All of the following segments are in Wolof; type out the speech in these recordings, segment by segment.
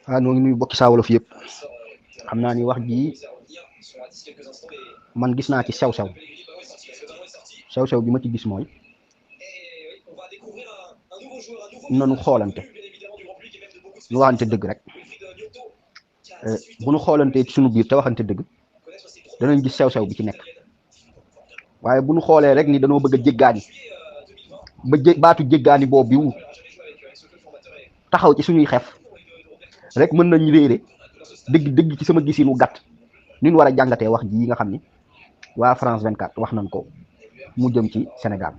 noo ngi nuyu bokki Saa Wolof yëpp xam naa ni wax ji man gis naa ci sew-sew bi ma ci gis mooy nanu xoolante nu waxante dëgg rek bu nu xoolantee ci sunu biir te waxante dëgg danañ gis sew-sew bi ci nekk waaye bu nu xoolee rek ni danoo bëgg a jéggaani baatu jéggaani boobu bi taxaw ci suñuy xef rek mën nañ réere dëgg ci sama gisinu gàtt ni ñu war a jàngatee wax ji nga xam ni waa France 24 wax nañ ko mu jëm ci Sénégal.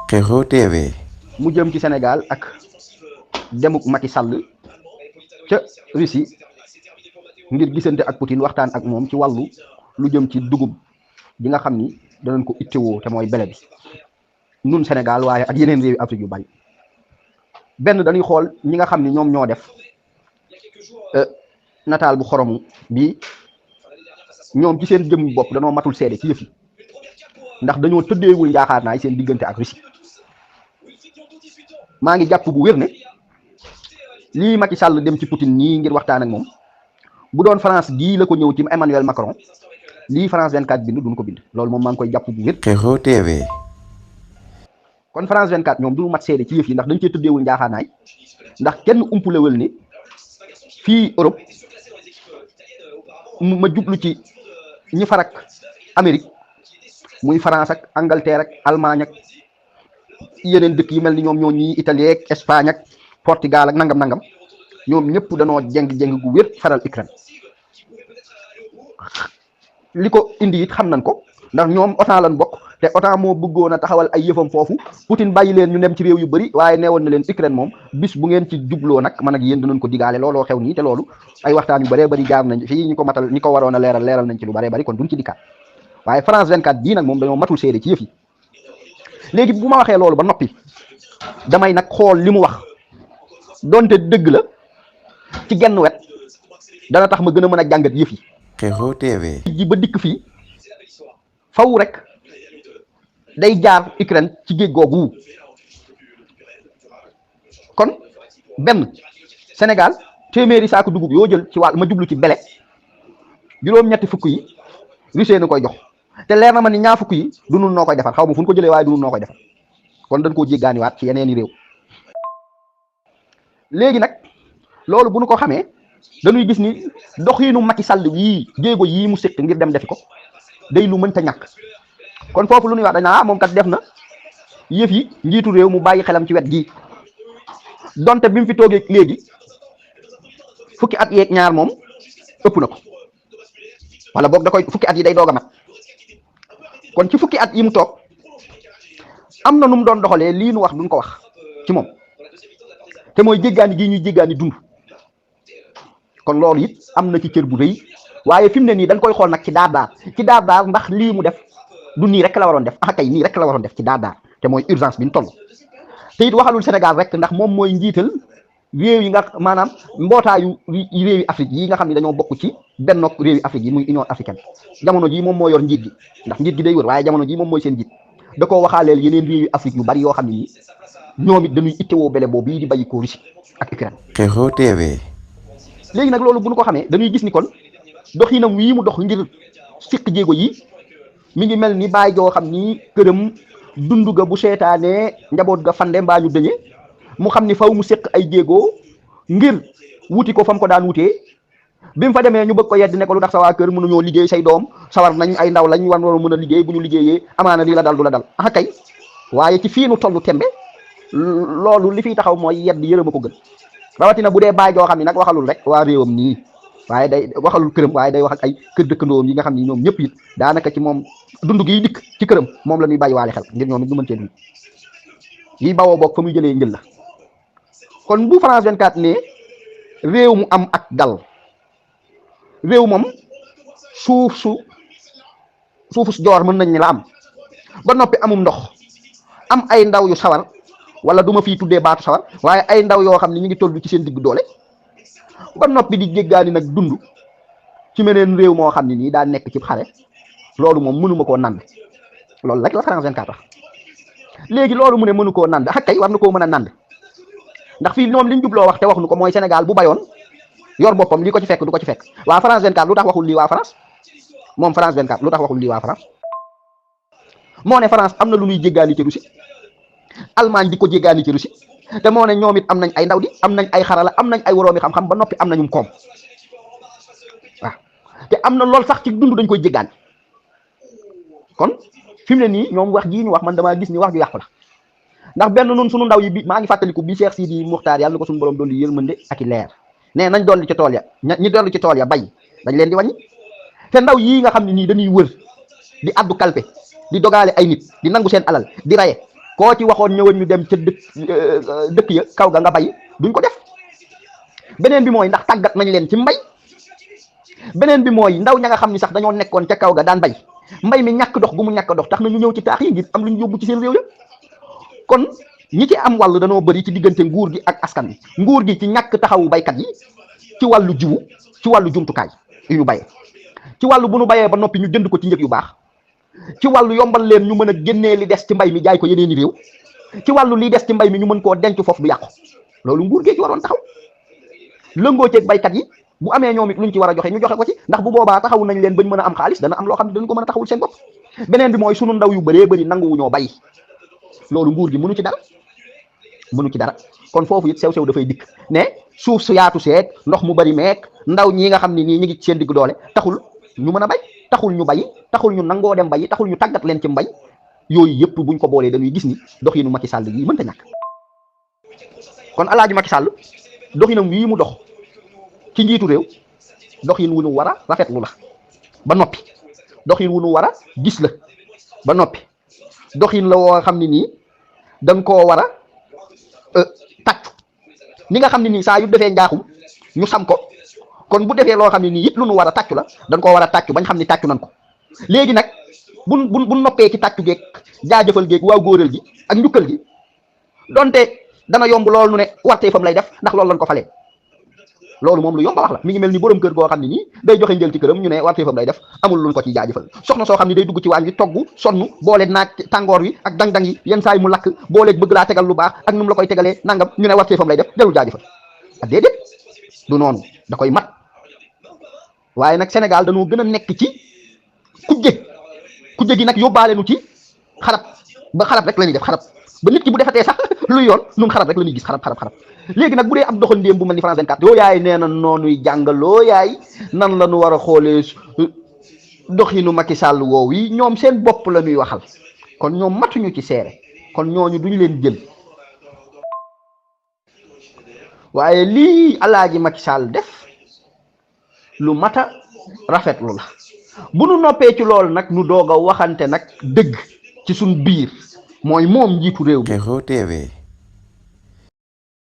Kexo TV. mu jëm ci Sénégal ak demuk Macky Sall ca Russie ngir gisante ak Poutine waxtaan ak moom ci wàllu lu jëm ci dugub ji nga xam ni danañ ko ittewoo te mooy bele bi nun Sénégal waaye ak yeneen réewi Afrique yu bari benn dañuy xool ñi nga xam ni ñoom ñoo def nataal bu xoromu bi ñoom ci seen jëm bopp danoo matul seede ci yëf yi ndax dañoo tëddeewul njaaxaar naay seen diggante ak Russie maa ngi jàpp bu wér ne lii Macky Sall dem ci Poutine nii ngir waxtaan ak moom bu doon France gii la ko ñëw ci Emmanuel Macron lii France 24 bind duñ ko bind loolu moom maa ngi koy jàpp bu wér. Kexo TV. kon France 24 ñoom duñu mat seede ci yëf yi ndax dañ cee tëddeewul njaaxaar naay ndax kenn umpulewul ni fii Europe ma jublu ci ñi farak Amérique muy France ak Angleterre ak Allemagne ak yeneen dëkk yu mel ni ñoom ñoo ñi Italie ak Espagne ak Portugal ak nangam ñoom ñëpp danoo jeng gu wér faral Ukraine li ko indi it xam nañ ko ndax ñoom OTAN lañ bokk te OTAN moo bëggoon a taxawal ay yëfam foofu Poutine bàyyi leen ñu dem ci réew yu bëri waaye neewoon na leen Ukraine moom bis bu ngeen ci jubloo nag man ak yéen dinañ ko digaale looloo xew nii te loolu ay waxtaan yu bëree bëri jaar nañ fii ñi ko matal ñi ko waroon a leeral nañ ci lu bëree bëri kon duñ ci dikkaat waaye France 24 bii nag moom dañoo matul seede ci yëf yi léegi bu ma waxee loolu ba noppi damay nag xool li mu wax donte dëgg la ci genn wet dana tax ma gën a mën a jàngat yëf yi. Kexo TV. ji ba dikk fii faw rek day jaar Ukraine ci géej googu kon benn Sénégal téeméeri saako dugub yoo jël ci wàll ma jublu ci bele juróom-ñetti fukk yi Russie na koy jox te leer na ma ni ñaar fukk yi du nun noo koy defar xaw ma fu ñu ko jëlee waaye du nun noo koy defar kon dañ koo jéggaaniwaat ci yeneeni réew léegi nag loolu bu nu ko xamee dañuy gis ni doxiinu Macky Sall yii jéego yii mu séq ngir dem defi ko day lu mënta ñàkk kon foofu lu ñuy wax dañ naa moom kat def na yëf yi njiitu réew mu bàyyi xelam ci wet gi donte bi mu fi toogee léegi fukki at yeeg ñaar moom ëpp na ko wala boog da koy fukki at yi day doog a mat kon ci fukki at yi mu toog am na nu mu doon doxalee lii nu wax duñ ko wax ci moom te mooy jéggaani gii ñuy jéggaani dund kon loolu it am na ci cër bu rëy waaye fi mu ne nii dañ koy xool nag ci daar ndax lii mu def du nii rek la waroon def kay nii rek la waroon def ci daar te mooy urgence bi ñu toll te it waxalul Sénégal rek ndax moom mooy njiital réew yi nga maanaam mbootaayu réewi Afrique yi nga xam ne dañoo bokk ci benn réewi Afrique yi muy Union africaine jamono jii moom moo yor njiit gi ndax njiit gi day wër waaye jamono jii moom mooy seen njiit da koo waxaaleel yeneen réewi Afrique yu bari yoo xam ne nii ñoom it dañuy ittewoo bele boobu bii di bàyyi ko Russie ak Ukraine. Kexo TV. léegi nag loolu bu ñu ko xamee dañuy gis ni kon doxinam wii mu dox ngir siq jéego yi mi ngi mel ni baay joo xam ni këram dund ga bu seetaanee njaboot ga fande mbaa ñu dëñe mu xam ni faw mu séq ay jéego ngir wuti ko fa mu ko daan wutee bi mu fa demee ñu bëgg ko yedd ne ko lu tax sa waa kër mënuñoo liggéey say doom sawar nañ ay ndaw lañ war mën a liggéey bu ñu liggéeyee amaana lii la dal du la dal kay waaye ci fii nu tollu tembe loolu li fiy taxaw mooy yedd yërëm a ko gën rawatina bu dee baay joo xam ni nag waxalul rek waa réewam nii waaye day waxalul këram waaye day wax ak ay kër dëkkandoom yi nga xam ni ñoom ñëpp it daanaka ci moom dund gi dikk ci këram moom la ñuy bàyyi waale xel ngir ñoom it ñu mën cee dund yi bawoo bokk fa muy jëlee njël la kon bu France 24 ne réew mu am ak dal réew moom suufu joor mën nañ ni la am ba noppi amum ndox am ay ndaw yu sawar wala duma fii tuddee baatu sawar waaye ay ndaw yoo xam ne ñu ngi toll ci seen digg doole ba noppi di jéggaani nag dund ci meneen réew moo xam ne nii daa nekk ci xare loolu moom mënuma koo nand loolu rek la France 24 wax léegi loolu mu ne mënu koo nand kay war na koo mën a nand ndax fii ñoom liñ jubloo wax te waxuñu ko mooy Sénégal bu bayoon yor boppam li ko ci fekk du ko ci fekk. waa France 24 lu tax waxul lii waa France moom France 24 lu tax waxul lii waa France moo ne France am na lu ñuy jéggaani ci Russie Allemagne di ko jéggaani ci Russie te moo ne ñoom it am nañ ay ndaw di am nañ ay xarala am nañ ay woroomi xam-xam ba noppi am nañum koom waaw te am na lool sax ci dund dañ koy jéggaani kon fi mu ne nii ñoom wax jii ñu wax man damaa gis ni wax ju yàqu la ndax benn nun suñu ndaw yi bi maa ngi fàttaliku bi Cheikh Sidi Muxtaar yàlla na ko suñu borom dolli yërmande ak i leer ne nañ dolli ci tool ya ñi dolli ci tool ya bay dañ leen di wàññi te ndaw yii nga xam ne nii dañuy wër di addu kalpe di dogaale ay nit di nangu seen alal di raye koo ci waxoon ñëwal ñu dem ca dëkk ya kaw ga nga bay duñ ko def beneen bi mooy ndax tàggat nañ leen ci mbay beneen bi mooy ndaw ña nga xam ni sax dañoo nekkoon ca kaw ga daan bay mbay mi ñàkk dox gu mu ñàkk dox tax na ñu ñëw ci taax yi ngir am lu ñu yóbbu ci seen réew ya kon ñi ci am wàll danoo bëri ci diggante nguur gi ak askan wi nguur gi ci ñàkk taxawu baykat yi ci wàllu jiwu ci wàllu jumtukaay yu ñu bayee ci wàllu bu nu bayee ba noppi ñu jënd ko ci njëg yu baax ci wàllu yombal leen ñu mën a génnee li des ci mbay mi jaay ko yeneeni réew ci wàllu li des ci mbay mi ñu mën koo denc foofu du yàqu loolu nguur gee ci waroon taxaw lëngoo ceeg baykat yi bu amee ñoom it luñ ci war a joxe ñu joxe ko ci ndax bu boobaa taxawu nañ leen bañ mën a am xaalis dana am loo xam ne dañ ko mën a taxawul seen bopp beneen bi mooy sunu ndaw yu bëree bëri nanguwuñoo bay loolu nguur gi mënu ci dara kon foofu it sew-sew dafay dikk ne suuf su yaatu seeg ndox mu bari meek ndaw ñi nga xam ne nii ñi ngi seen digg doole taxul ñu mën a bay taxul ñu bay taxul ñu nangoo dem bay taxul ñu tàggat leen ci mbay yooyu yëpp buñ ko boolee dañuy gis ni doxinu Macky Sall yi mënta ñàkk kon alaaji Macky Sall doxinam wii mu dox ci njiitu réew doxin wu nu war a rafetlu la ba noppi doxin wu nu war a gis la ba noppi doxin la woo xam ne nii dañ koo war a tàccu ni nga xam ne nii saa yu defee njaaxum ñu sam ko kon bu defee loo xam ne nii it lu nu war a tàccu la dañ koo war a tàccu bañ xam ne tàccu nañ ko léegi nag bu noppee ci tàccu geeg jaajëfal geeg waaw góoral gi ak njukkal gi donte dana yomb loolu nu ne wartee fam lay def ndax loolu lañ ko falee loolu moom lu yomb wax la mi ngi mel ni borom kër goo xam ne nii day joxe njël ci këram ñu ne wartee fam lay def amul luñ ko ci jaajëfal soxna soo xam ne day dugg ci waañ wi togg sonn boole naaj tàngoor wi ak dang-dang yi yenn saa yi mu lakk booleeg bëgg laa tegal lu baax ak nu mu la koy tegalee nangam ñu ne wartee fam lay def dellu jaajëfal ak déedéet du noonu da koy mat waaye nag Sénégal dañoo gën a nekk ci kujje gi nag yóbbaale nu ci xarab ba xarab rek la ñuy def xarab ba nit ki bu defatee sax lu yoon nun xarab rek la ñuy gis xarab léegi nag bu dee ab doxandéem bu mel ni France 24 yoo yaay nee na noonuy jàngaloo yaay nan la ñu war a xoolee doxinu Macky Sall woow yi ñoom seen bopp la ñuy waxal kon ñoom matuñu ci seere kon ñooñu duñ leen jël waaye lii alaaji Macky Sall def lu mata rafetlu la bu nu noppee ci loolu nag nu doog a waxante nag dëgg ci suñ biir mooy moom njiitu réew mi Xeexoo TV